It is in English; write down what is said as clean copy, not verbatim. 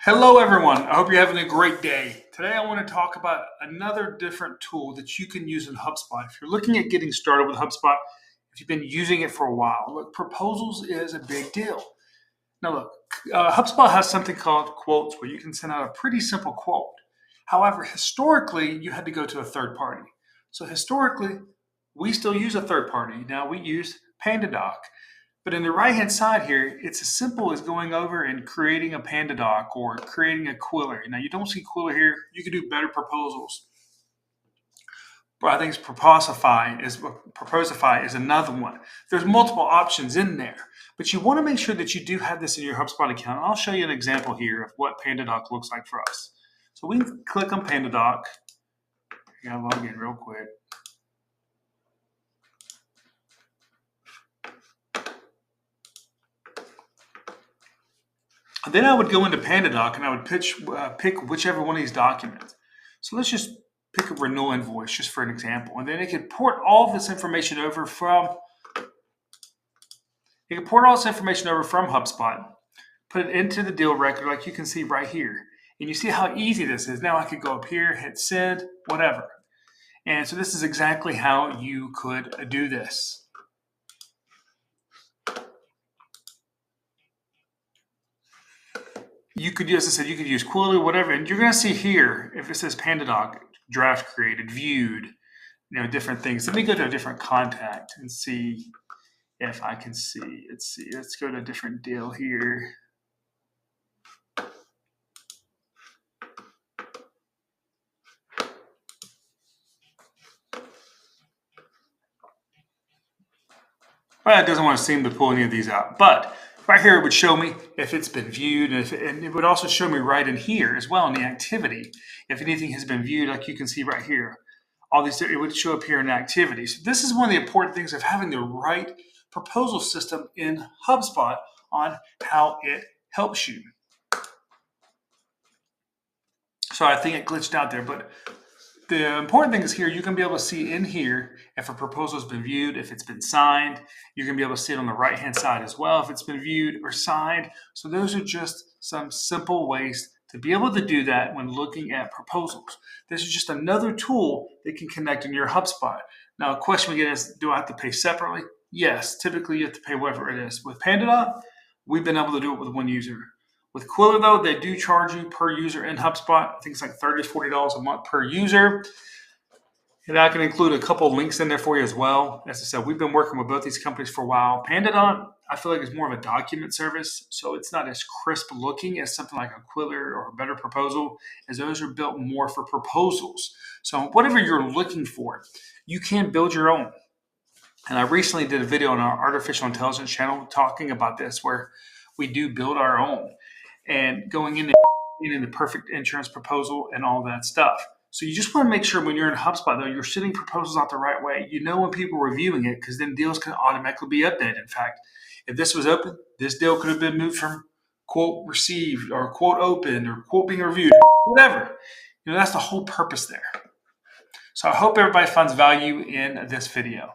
Hello, everyone. I hope you're having a great day. Today, I want to talk about another different tool that you can use in HubSpot. If you're looking at getting started with HubSpot, if you've been using it for a while, look, proposals is a big deal. Now, look, HubSpot has something called quotes where you can send out a pretty simple quote. However, historically, you had to go to a third party. So, historically, we still use a third party. Now, we use PandaDoc. But in the right-hand side here, it's as simple as going over and creating a PandaDoc or creating a Quiller. Now, you don't see Quiller here. You can do better proposals. But I think Proposify is another one. There's multiple options in there. But you want to make sure that you do have this in your HubSpot account. I'll show you an example here of what PandaDoc looks like for us. So we can click on PandaDoc. I gotta log in real quick. Then I would go into PandaDoc and I would pick whichever one of these documents. So let's just pick a renewal invoice just for an example. And then it can port all this information over from HubSpot, put it into the deal record like you can see right here. And you see how easy this is. Now I could go up here, hit send, whatever. And so this is exactly how you could do this. You could, as I said, you could use Quiller, whatever, and you're going to see here if it says PandaDoc draft created, viewed, different things. Let me go to a different contact and see if I can see. Let's go to a different deal here. Well, it doesn't want to seem to pull any of these out, but right here it would show me if it's been viewed, and it would also show me right in here as well in the activity if anything has been viewed, like you can see right here. All these, it would show up here in activity. So this is one of the important things of having the right proposal system in HubSpot on how it helps you. So I think it glitched out there, but the important thing is here, you can be able to see in here if a proposal has been viewed, if it's been signed. You can be able to see it on the right-hand side as well if it's been viewed or signed. So those are just some simple ways to be able to do that when looking at proposals. This is just another tool that can connect in your HubSpot. Now, a question we get is, do I have to pay separately? Yes, typically you have to pay whatever it is. With PandaDoc, we've been able to do it with one user. With Quiller, though, they do charge you per user in HubSpot. I think it's like $30 to $40 a month per user. And I can include a couple links in there for you as well. As I said, we've been working with both these companies for a while. PandaDoc, I feel like, is more of a document service, so it's not as crisp looking as something like a Quiller or a Better Proposal, as those are built more for proposals. So whatever you're looking for, you can build your own. And I recently did a video on our artificial intelligence channel talking about this, where we do build our own and going in the perfect insurance proposal and all that stuff. So you just want to make sure when you're in HubSpot, though, you're sending proposals out the right way. You know when people are reviewing it, because then deals can automatically be updated. In fact, if this was open, this deal could have been moved from quote received or quote open or quote being reviewed, whatever. That's the whole purpose there. So I hope everybody finds value in this video.